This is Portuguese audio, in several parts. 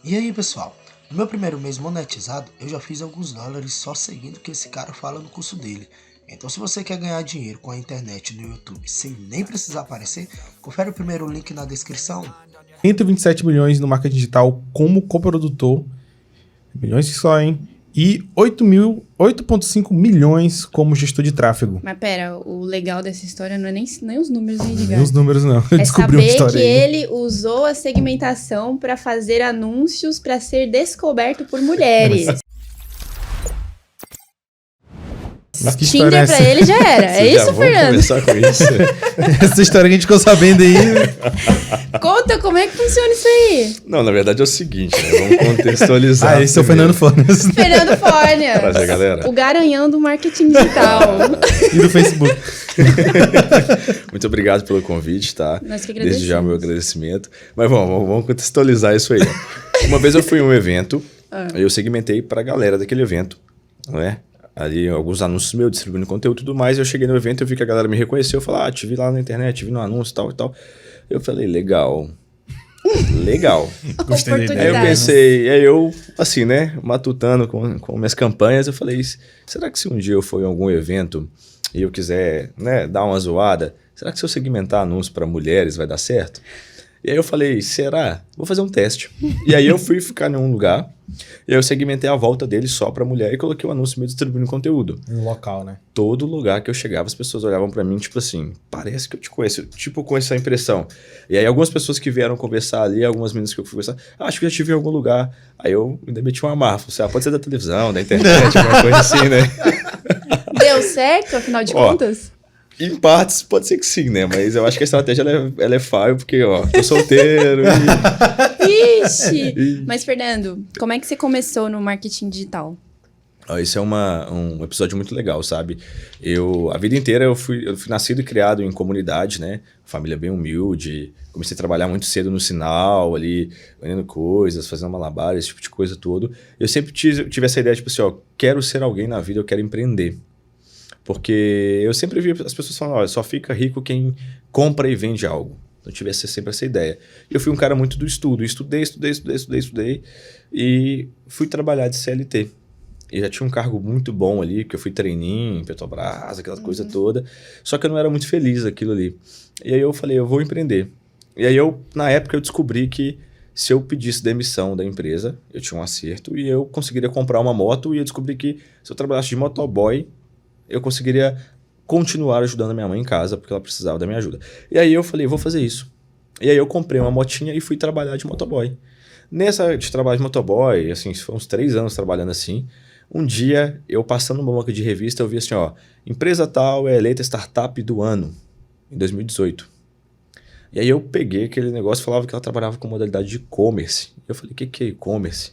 E aí, pessoal? No meu primeiro mês monetizado, eu já fiz alguns dólares só seguindo o que esse cara fala no curso dele. Então, se você quer ganhar dinheiro com a internet no YouTube sem nem precisar aparecer, confere o primeiro link na descrição. 127 milhões no marketing digital como coprodutor, milhões só, hein? E 8,5 milhões como gestor de tráfego. Mas pera, o legal dessa história não é nem os números, hein, Nem Edgar? os números não, eu É descobri uma saber história que aí. ele usou a segmentação para fazer anúncios para ser descoberto por mulheres. Mas que história é Tinder essa? pra ele já era. É isso, Fernando? Começar com isso. Essa história que a gente ficou sabendo aí. Conta como é que funciona isso aí. Não, na verdade é o seguinte, né? Vamos contextualizar. Esse é o primeiro. Fernando Fornes. Fernando Fornia. Prazer, galera. O garanhão do marketing digital. E do Facebook. Muito obrigado pelo convite, tá? Nós que Desde já agradecemos. meu agradecimento. Mas vamos contextualizar isso aí. Uma vez eu fui em um evento, eu segmentei pra galera daquele evento, não é? Ali alguns anúncios meus, distribuindo conteúdo e tudo mais. Eu cheguei no evento, eu vi que a galera me reconheceu. Eu falei, te vi lá na internet, te vi no anúncio e tal e tal. Eu falei, legal. Legal. Gostei da ideia. Aí eu Oportunidade. pensei, aí eu, assim, né, matutando com minhas campanhas, eu falei, será que se um dia eu for em algum evento e eu quiser, né, dar uma zoada, será que se eu segmentar anúncios para mulheres vai dar certo? E aí eu falei, será? Vou fazer um teste. E aí eu fui ficar em um lugar, e aí eu segmentei a volta dele só para mulher e coloquei o anúncio meio distribuindo conteúdo. No local, né? Todo lugar que eu chegava, as pessoas olhavam pra mim, tipo assim, parece que eu te conheço, tipo com essa impressão. E aí algumas pessoas que vieram conversar ali, algumas meninas que eu fui conversar, acho que já tive em algum lugar. Aí eu ainda meti uma marra, falei assim, pode ser da televisão, da internet, alguma coisa assim, né? Deu certo, afinal de Ó, contas? Em partes, pode ser que sim, né? Mas eu acho que a estratégia, ela é falha, porque, ó, tô solteiro Ixi! Mas, Fernando, como é que você começou no marketing digital? Ó, esse é um episódio muito legal, sabe? A vida inteira eu fui nascido e criado em comunidade, né? Família bem humilde. Comecei a trabalhar muito cedo no sinal, ali, vendendo coisas, fazendo malabares, esse tipo de coisa todo. Eu sempre tive essa ideia, tipo assim, ó, quero ser alguém na vida, eu quero empreender. Porque eu sempre vi as pessoas falando, olha, só fica rico quem compra e vende algo. Então eu tive sempre essa ideia. Eu fui um cara muito do estudo. Estudei e fui trabalhar de CLT. E já tinha um cargo muito bom ali, porque eu fui trainee em Petrobras, aquela coisa toda. Só que eu não era muito feliz aquilo ali. E aí eu falei, eu vou empreender. E aí na época eu descobri que se eu pedisse demissão da empresa, eu tinha um acerto e eu conseguiria comprar uma moto. E eu descobri que se eu trabalhasse de motoboy, eu conseguiria continuar ajudando a minha mãe em casa, porque ela precisava da minha ajuda. E aí eu falei, vou fazer isso. E aí eu comprei uma motinha e fui trabalhar de motoboy. Nessa de trabalho de motoboy, assim, foi uns 3 anos trabalhando assim. Um dia, eu passando numa banca de revista, eu vi assim, ó, empresa tal é eleita startup do ano, em 2018. E aí eu peguei aquele negócio e falava que ela trabalhava com modalidade de e-commerce. Eu falei, o que é e-commerce?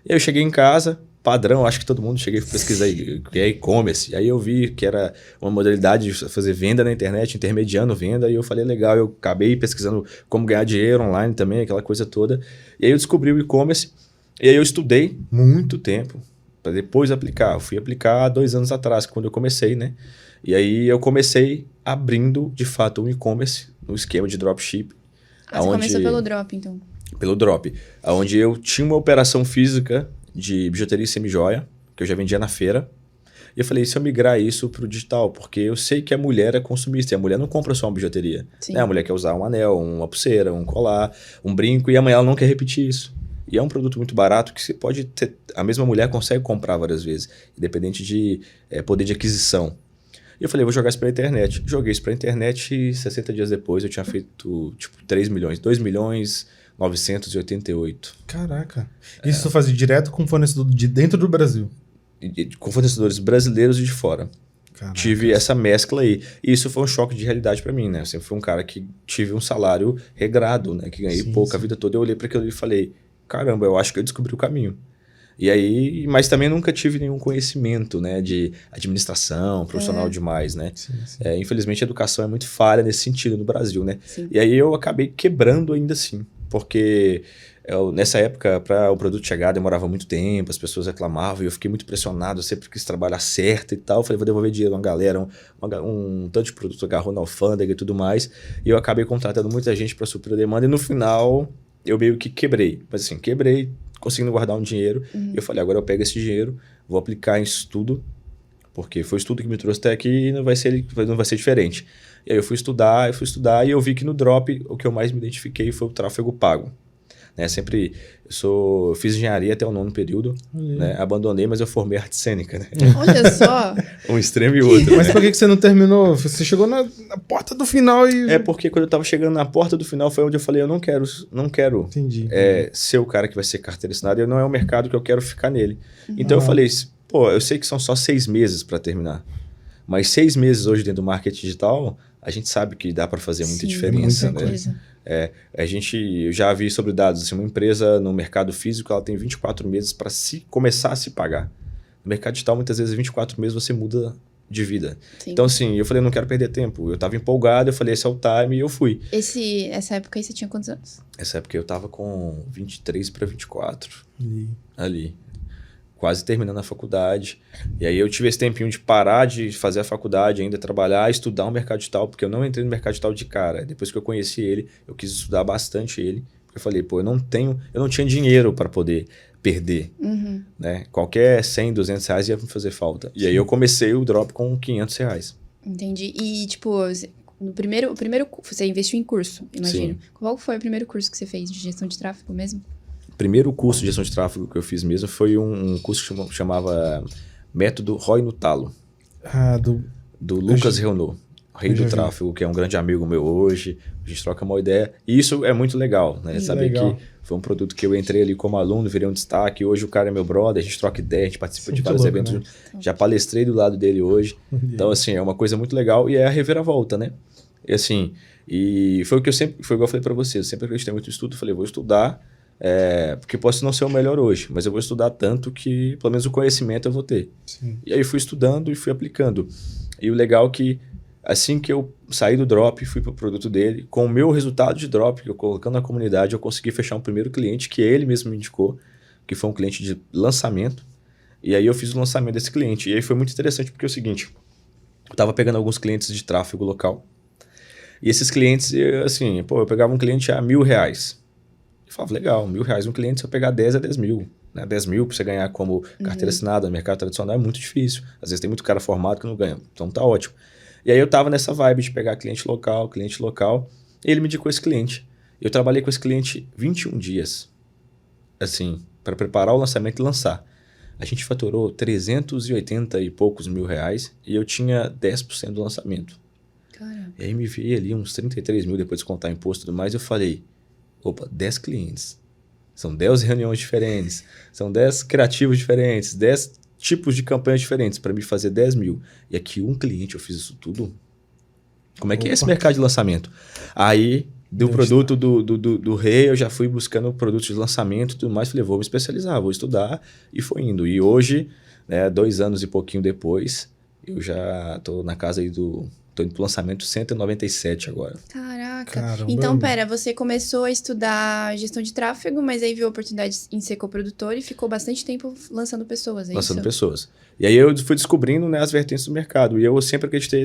E aí eu cheguei em casa, padrão, acho que todo mundo cheguei a pesquisar o que é e-commerce. E aí eu vi que era uma modalidade de fazer venda na internet, intermediando venda, e eu falei, legal, eu acabei pesquisando como ganhar dinheiro online também, aquela coisa toda. E aí eu descobri o e-commerce, e aí eu estudei muito tempo para depois aplicar. Eu fui aplicar há 2 anos atrás, quando eu comecei, né? E aí eu comecei abrindo, de fato, um e-commerce no esquema de dropship. Você começou pelo drop, então. Pelo drop. Onde eu tinha uma operação física de bijuteria e semi-joia, que eu já vendia na feira. E eu falei, se eu migrar isso pro digital, porque eu sei que a mulher é consumista, e a mulher não compra só uma bijuteria. Né? A mulher quer usar um anel, uma pulseira, um colar, um brinco, e amanhã ela não quer repetir isso. E é um produto muito barato que você pode ter, a mesma mulher consegue comprar várias vezes, independente de poder de aquisição. E eu falei, vou jogar isso pra internet. Joguei isso pra internet e 60 dias depois eu tinha feito, 3 milhões, 2 milhões 988. Caraca. Isso tu fazia direto com fornecedor de dentro do Brasil? Com fornecedores brasileiros e de fora. Caraca. Tive essa mescla aí. E isso foi um choque de realidade pra mim, né? Eu sempre fui um cara que tive um salário regrado, né? Que ganhei pouco a vida toda. Eu olhei pra aquilo e falei, caramba, eu acho que eu descobri o caminho. E aí, mas também nunca tive nenhum conhecimento, né? De administração, profissional demais, né? Sim. Infelizmente a educação é muito falha nesse sentido no Brasil, né? Sim. E aí eu acabei quebrando ainda assim. Porque nessa época, para o produto chegar, demorava muito tempo, as pessoas reclamavam e eu fiquei muito pressionado, eu sempre quis trabalhar certo e tal. Eu falei, vou devolver dinheiro a uma galera, um tanto de produto agarrou na alfândega e tudo mais. E eu acabei contratando muita gente para suprir a demanda e no final eu meio que quebrei. Mas assim, quebrei, conseguindo guardar um dinheiro. E eu falei, agora eu pego esse dinheiro, vou aplicar em estudo, porque foi o estudo que me trouxe até aqui e não vai ser diferente. E aí eu fui estudar e eu vi que no Drop o que eu mais me identifiquei foi o tráfego pago. Né? Sempre, eu fiz engenharia até o 9º período, né? Abandonei, mas eu formei arte cênica, né? Olha só. Um extremo e outro. Mas né? por que você não terminou? Você chegou na porta do final e... É porque quando eu tava chegando na porta do final foi onde eu falei, eu não quero Entendi. ser o cara que vai ser carteira assinada, não é o mercado que eu quero ficar nele. Então eu falei, pô, eu sei que são só 6 meses para terminar, mas 6 meses hoje dentro do marketing digital, a gente sabe que dá para fazer muita diferença, com né? certeza. Eu já vi sobre dados, assim, uma empresa no mercado físico, ela tem 24 meses para começar a se pagar. No mercado digital, muitas vezes, 24 meses você muda de vida. Sim. Então, assim, eu falei, não quero perder tempo. Eu estava empolgado, eu falei, esse é o time, e eu fui. Essa época aí você tinha quantos anos? Essa época eu estava com 23 para 24, E- ali. Quase terminando a faculdade. E aí eu tive esse tempinho de parar de fazer a faculdade, ainda trabalhar, estudar o mercado digital, porque eu não entrei no mercado digital de cara. Depois que eu conheci ele, eu quis estudar bastante ele. Eu falei, pô, eu não tinha dinheiro para poder perder, né? Qualquer 100, 200 reais ia me fazer falta. E aí eu comecei o Drop com 500 reais. Entendi. E, tipo, o primeiro você investiu em curso, imagino. Sim. Qual foi o primeiro curso que você fez de gestão de tráfego mesmo? Primeiro curso de gestão de tráfego que eu fiz mesmo foi um curso que chamava Método Roy no Talo, do Lucas Renault, rei do tráfego, que é um grande amigo meu hoje. A gente troca uma ideia. E isso é muito legal, né? Saber legal. que foi um produto que eu entrei ali como aluno, virei um destaque. Hoje o cara é meu brother, a gente troca ideia, a gente participa de Muito vários louco, eventos. né? Já palestrei do lado dele hoje. Então, assim, é uma coisa muito legal e é a reviravolta, né? E assim, foi o que foi igual eu falei pra você, eu sempre acreditei muito em estudo, falei, vou estudar, porque posso não ser o melhor hoje, mas eu vou estudar tanto que pelo menos o conhecimento eu vou ter. Sim. E aí fui estudando e fui aplicando. E o legal é que assim que eu saí do Drop, fui pro produto dele, com o meu resultado de Drop, que eu colocando na comunidade, eu consegui fechar um primeiro cliente que ele mesmo me indicou, que foi um cliente de lançamento. E aí eu fiz o lançamento desse cliente. E aí foi muito interessante porque é o seguinte, eu tava pegando alguns clientes de tráfego local. E esses clientes, assim, eu pegava um cliente a R$1.000. Eu falava, legal, R$1.000 um cliente, se eu pegar 10 é 10 mil. Né? 10 mil para você ganhar como carteira assinada no mercado tradicional é muito difícil. Às vezes tem muito cara formado que não ganha. Então tá ótimo. E aí eu tava nessa vibe de pegar cliente local. E ele me indicou esse cliente. Eu trabalhei com esse cliente 21 dias. Assim, para preparar o lançamento e lançar. A gente faturou 380 e poucos mil reais e eu tinha 10% do lançamento. Caramba. E aí me vi ali uns 33 mil depois de contar imposto e tudo mais. Eu falei, opa, 10 clientes. São 10 reuniões diferentes. São 10 criativos diferentes. 10 tipos de campanhas diferentes para me fazer 10 mil. E aqui um cliente eu fiz isso tudo. Como é que é esse mercado de lançamento? Aí, do produto do rei, eu já fui buscando produtos de lançamento e tudo mais. Falei, vou me especializar, vou estudar. E foi indo. E hoje, né, 2 anos e pouquinho depois, eu já tô na casa aí tô indo pro lançamento 197 agora. Caraca. Caramba. Então, pera, você começou a estudar gestão de tráfego, mas aí viu a oportunidade em ser coprodutor e ficou bastante tempo lançando pessoas, é Lançando isso? pessoas. E aí eu fui descobrindo, né, as vertentes do mercado. E eu sempre acreditei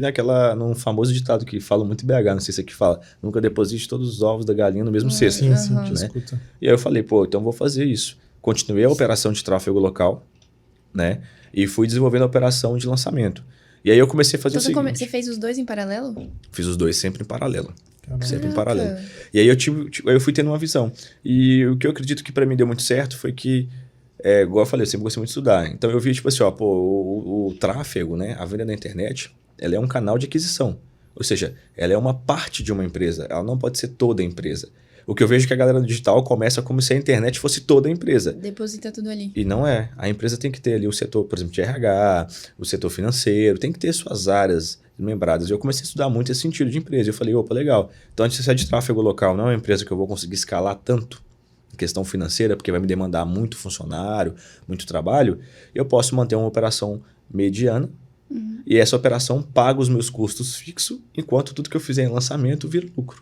num famoso ditado que fala muito em BH, não sei se aqui fala, nunca deposite todos os ovos da galinha no mesmo cesto. Sim, sim, Aham. te escuta. E aí eu falei, então vou fazer isso. Continuei a operação de tráfego local, né, e fui desenvolvendo a operação de lançamento. E aí eu comecei a fazer Então, o seguinte. você fez os dois em paralelo? Fiz os dois sempre em paralelo. Caramba. Sempre em Caraca. paralelo. E aí eu fui tendo uma visão. E o que eu acredito que para mim deu muito certo foi que, igual eu falei, eu sempre gostei muito de estudar. Então eu vi, tipo assim, o tráfego, né, a venda na internet, ela é um canal de aquisição. Ou seja, ela é uma parte de uma empresa. Ela não pode ser toda a empresa. O que eu vejo é que a galera do digital começa como se a internet fosse toda a empresa. Deposita tudo ali. E não é. A empresa tem que ter ali o setor, por exemplo, de RH, o setor financeiro, tem que ter suas áreas lembradas. Eu comecei a estudar muito esse sentido de empresa. Eu falei, opa, legal. Então, antes de ser de tráfego local, não é uma empresa que eu vou conseguir escalar tanto em questão financeira, porque vai me demandar muito funcionário, muito trabalho. Eu posso manter uma operação mediana e essa operação paga os meus custos fixos, enquanto tudo que eu fizer em lançamento vira lucro.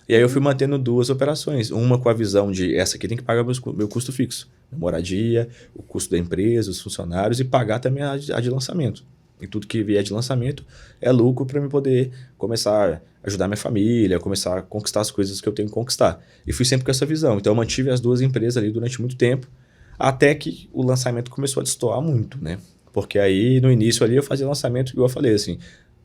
E aí eu fui mantendo 2 operações. Uma com a visão de essa aqui tem que pagar meu custo fixo. A moradia, o custo da empresa, os funcionários e pagar também a de lançamento. E tudo que vier de lançamento é lucro para eu poder começar a ajudar minha família, começar a conquistar as coisas que eu tenho que conquistar. E fui sempre com essa visão. Então eu mantive as duas empresas ali durante muito tempo, até que o lançamento começou a destoar muito, né? Porque aí no início ali eu fazia lançamento, igual eu falei, assim,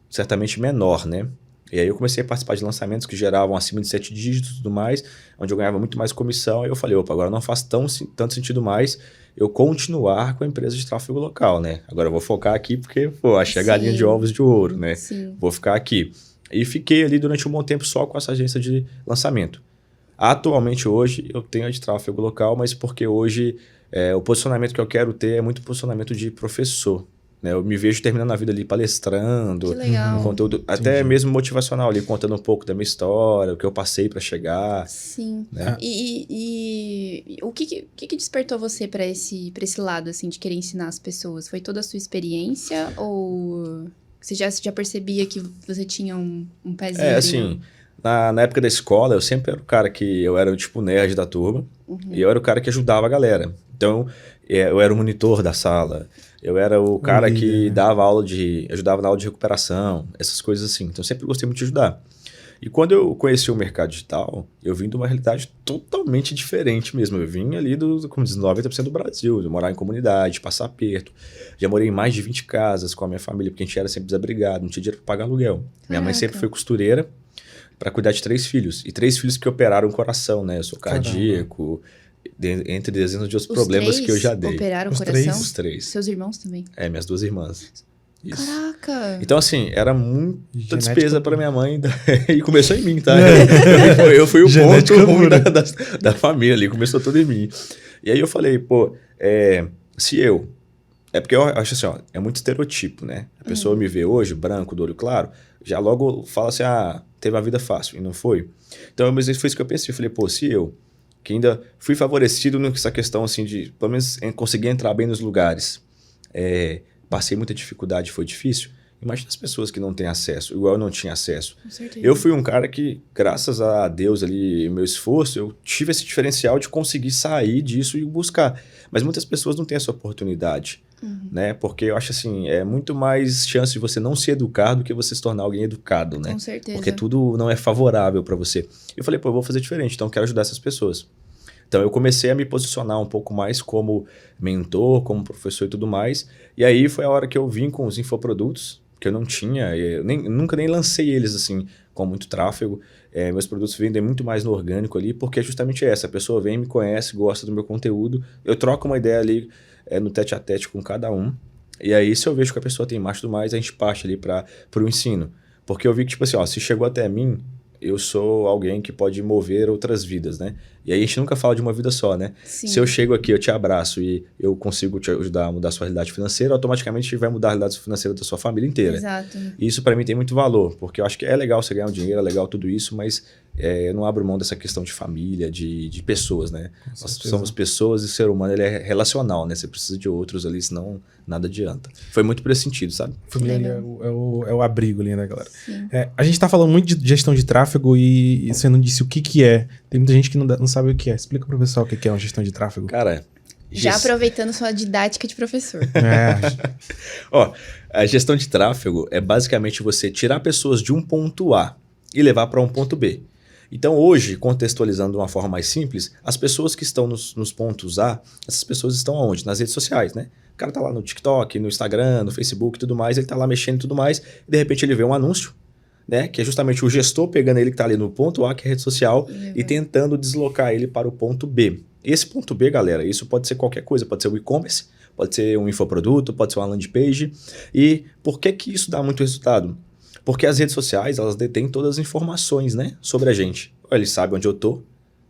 certamente menor, né? E aí eu comecei a participar de lançamentos que geravam acima de 7 dígitos e tudo mais, onde eu ganhava muito mais comissão. Aí eu falei, opa, agora não faz tanto sentido mais eu continuar com a empresa de tráfego local, né? Agora eu vou focar aqui porque, pô, achei a galinha de ovos de ouro, né? Sim. Vou ficar aqui. E fiquei ali durante um bom tempo só com essa agência de lançamento. Atualmente hoje eu tenho a de tráfego local, mas porque hoje o posicionamento que eu quero ter é muito posicionamento de professor. Né? Eu me vejo terminando a vida ali palestrando, Que legal. um conteúdo até mesmo motivacional ali, contando um pouco da minha história, o que eu passei para chegar. Sim. Né? E o que despertou você para esse lado, assim, de querer ensinar as pessoas? Foi toda a sua experiência ou você já percebia que você tinha um pezinho ali, assim, na época da escola, eu sempre era o cara que eu era tipo nerd da turma e eu era o cara que ajudava a galera. Então, eu era o monitor da sala, eu era o cara que dava ajudava na aula de recuperação, essas coisas assim. Então, eu sempre gostei muito de ajudar. E quando eu conheci o mercado digital, eu vim de uma realidade totalmente diferente mesmo. Eu vim ali como diz, 90% do Brasil, de morar em comunidade, passar aperto. Já morei em mais de 20 casas com a minha família, porque a gente era sempre desabrigado, não tinha dinheiro para pagar aluguel. Minha mãe sempre foi costureira para cuidar de 3 filhos. E 3 filhos que operaram o coração, né? Eu sou cardíaco, entre dezenas de outros problemas que eu já dei. Operaram o Os coração? Os 3. Seus irmãos também? Minhas 2 irmãs. Isso. Caraca! Então, assim, era muita Genética despesa para minha mãe e começou em mim, tá? Eu fui o Genética ponto ruim pura. da família ali, começou tudo em mim. E aí eu falei, pô, se eu... É porque eu acho assim, ó, é muito estereotipo, né? A pessoa me vê hoje, branco, do olho claro, já logo fala assim, teve uma vida fácil, e não foi. Então, mas foi isso que eu pensei. Eu falei, pô, se eu, que ainda fui favorecido nessa questão, assim, de, pelo menos, conseguir entrar bem nos lugares, passei muita dificuldade, foi difícil. Imagina as pessoas que não têm acesso, igual eu não tinha acesso. Com certeza. Eu fui um cara que, graças a Deus ali, meu esforço, eu tive esse diferencial de conseguir sair disso e buscar. Mas muitas pessoas não têm essa oportunidade, né? Porque eu acho assim, é muito mais chance de você não se educar do que você se tornar alguém educado, né? Com certeza. Porque tudo não é favorável para você. Eu falei, pô, eu vou fazer diferente, então eu quero ajudar essas pessoas. Então eu comecei a me posicionar um pouco mais como mentor, como professor e tudo mais. E aí foi a hora que eu vim com os infoprodutos, que eu não tinha, nunca nem lancei eles assim com muito tráfego. Meus produtos vendem muito mais no orgânico ali, porque é justamente essa, a pessoa vem, me conhece, gosta do meu conteúdo, eu troco uma ideia ali no tete a tete com cada um, e aí se eu vejo que a pessoa tem mais e tudo mais, a gente parte ali para o ensino. Porque eu vi que, tipo assim, ó, se chegou até mim, eu sou alguém que pode mover outras vidas, né? E aí a gente nunca fala de uma vida só, né? Sim. Se eu chego aqui, eu te abraço e eu consigo te ajudar a mudar a sua realidade financeira, automaticamente vai mudar a realidade financeira da sua família inteira. Exato. E isso para mim tem muito valor, porque eu acho que é legal você ganhar um dinheiro, é legal tudo isso, mas eu não abro mão dessa questão de família, de pessoas, né? Nós somos pessoas e o ser humano ele é relacional, né? Você precisa de outros ali, senão nada adianta. Foi muito por esse sentido, sabe? Família ali é o abrigo ali, né, galera? Sim. A gente tá falando muito de gestão de tráfego e você não disse o que é. Tem muita gente que não sabe o que é. Explica pro pessoal o que é uma gestão de tráfego. Cara... Já aproveitando sua didática de professor. Ó, a gestão de tráfego é basicamente você tirar pessoas de um ponto A e levar para um ponto B. Então hoje, contextualizando de uma forma mais simples, as pessoas que estão nos pontos A, essas pessoas estão aonde? Nas redes sociais, né? O cara tá lá no TikTok, no Instagram, no Facebook e tudo mais, ele tá lá mexendo e tudo mais, e de repente ele vê um anúncio, né? Que é justamente o gestor pegando ele que tá ali no ponto A, que é a rede social, e tentando deslocar ele para o ponto B. Esse ponto B, galera, isso pode ser qualquer coisa, pode ser o e-commerce, pode ser um infoproduto, pode ser uma landing page. E por que isso dá muito resultado? Porque as redes sociais, elas detêm todas as informações, né, sobre a gente. Eles sabem onde eu tô,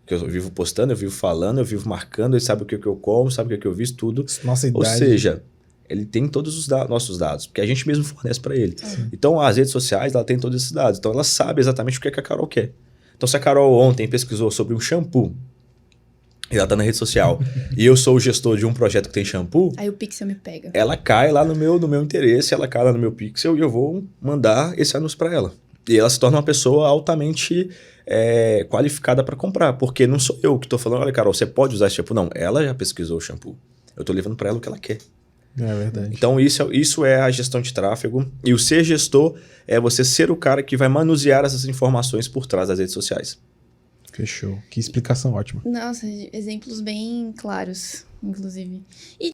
que eu vivo postando, eu vivo falando, eu vivo marcando, eles sabem o que eu como, sabem o que eu visto, tudo. Nossa idade. Ou seja, ele tem todos os nossos dados, porque a gente mesmo fornece para ele. Então, as redes sociais, ela tem todos esses dados. Então, ela sabe exatamente o que a Carol quer. Então, se a Carol ontem pesquisou sobre um shampoo, e ela tá na rede social, e eu sou o gestor de um projeto que tem shampoo, Aí o Pixel me pega. ela cai lá no meu interesse, ela cai lá no meu pixel e eu vou mandar esse anúncio para ela. E ela se torna uma pessoa altamente qualificada para comprar, porque não sou eu que estou falando, olha, Carol, você pode usar esse shampoo? Não, ela já pesquisou o shampoo. Eu estou levando para ela o que ela quer. É verdade. Então, isso é a gestão de tráfego. E o ser gestor é você ser o cara que vai manusear essas informações por trás das redes sociais. Fechou. Que explicação ótima. Nossa, exemplos bem claros, inclusive. E